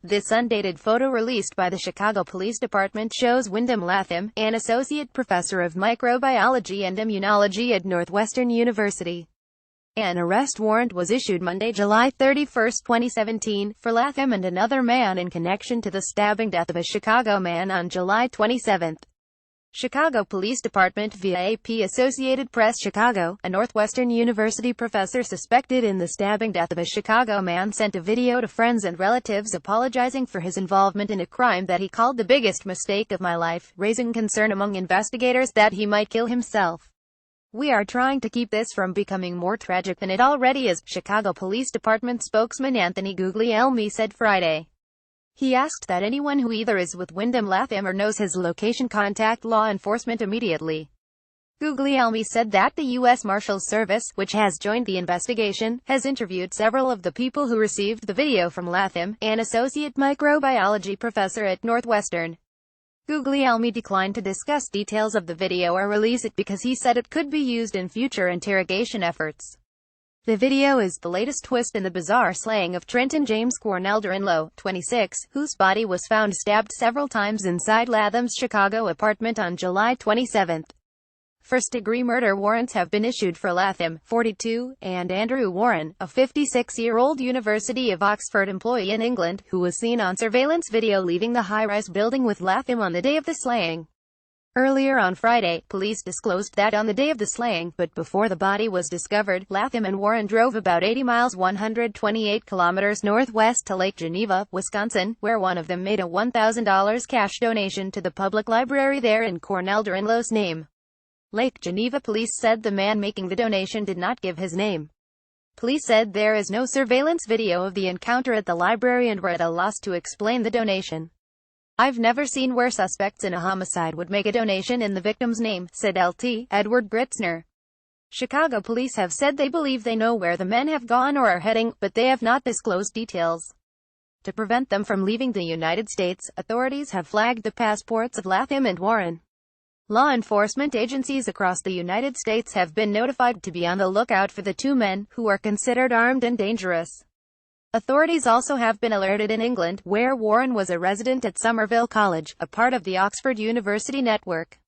This undated photo released by the Chicago Police Department shows Wyndham Latham, an associate professor of microbiology and immunology at Northwestern University. An arrest warrant was issued Monday, July 31, 2017, for Latham and another man in connection to the stabbing death of a Chicago man on July 27. Chicago Police Department via AP Associated Press. Chicago, a Northwestern University professor suspected in the stabbing death of a Chicago man sent a video to friends and relatives apologizing for his involvement in a crime that he called the biggest mistake of my life, raising concern among investigators that he might kill himself. "We are trying to keep this from becoming more tragic than it already is," Chicago Police Department spokesman Anthony Guglielmi said Friday. He asked that anyone who either is with Wyndham Latham or knows his location contact law enforcement immediately. Guglielmi said that the U.S. Marshals Service, which has joined the investigation, has interviewed several of the people who received the video from Latham, an associate microbiology professor at Northwestern. Guglielmi declined to discuss details of the video or release it because he said it could be used in future interrogation efforts. The video is the latest twist in the bizarre slaying of Trenton James Cornell Duranlo, 26, whose body was found stabbed several times inside Latham's Chicago apartment on July 27. First-degree murder warrants have been issued for Latham, 42, and Andrew Warren, a 56-year-old University of Oxford employee in England, who was seen on surveillance video leaving the high-rise building with Latham on the day of the slaying. Earlier on Friday, police disclosed that on the day of the slaying, but before the body was discovered, Latham and Warren drove about 80 miles 128 kilometers northwest to Lake Geneva, Wisconsin, where one of them made a $1,000 cash donation to the public library there in Cornell Duranlo's name. Lake Geneva police said the man making the donation did not give his name. Police said there is no surveillance video of the encounter at the library and were at a loss to explain the donation. "I've never seen where suspects in a homicide would make a donation in the victim's name," said LT. Edward Gritzner. Chicago police have said they believe they know where the men have gone or are heading, but they have not disclosed details. To prevent them from leaving the United States, authorities have flagged the passports of Latham and Warren. Law enforcement agencies across the United States have been notified to be on the lookout for the two men, who are considered armed and dangerous. Authorities also have been alerted in England, where Warren was a resident at Somerville College, a part of the Oxford University network.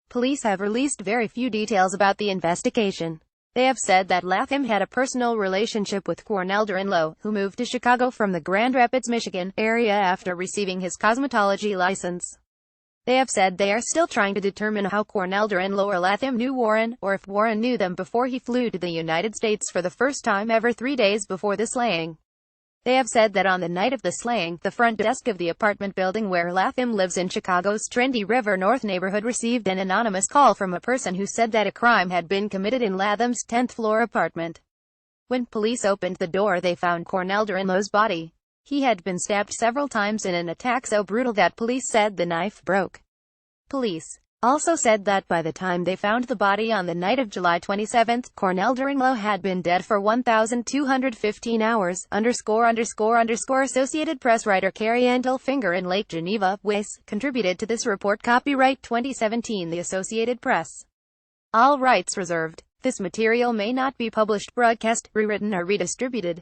Police have released very few details about the investigation. They have said that Latham had a personal relationship with Cornell Duranlo, who moved to Chicago from the Grand Rapids, Michigan, area after receiving his cosmetology license. They have said they are still trying to determine how Cornell Duranlo or Latham knew Warren, or if Warren knew them before he flew to the United States for the first time ever 3 days before the slaying. They have said that on the night of the slaying, the front desk of the apartment building where Latham lives in Chicago's Trendy River North neighborhood received an anonymous call from a person who said that a crime had been committed in Latham's 10th-floor apartment. When police opened the door, they found Cornell Duranlo's body. He had been stabbed several times in an attack so brutal that police said the knife broke. Police also said that by the time they found the body on the night of July 27, Cornell Duranlo had been dead for 1,215 hours. Associated Press writer Carrie Endelfinger in Lake Geneva, WIS, contributed to this report. Copyright 2017 The Associated Press. All rights reserved. This material may not be published, broadcast, rewritten or redistributed.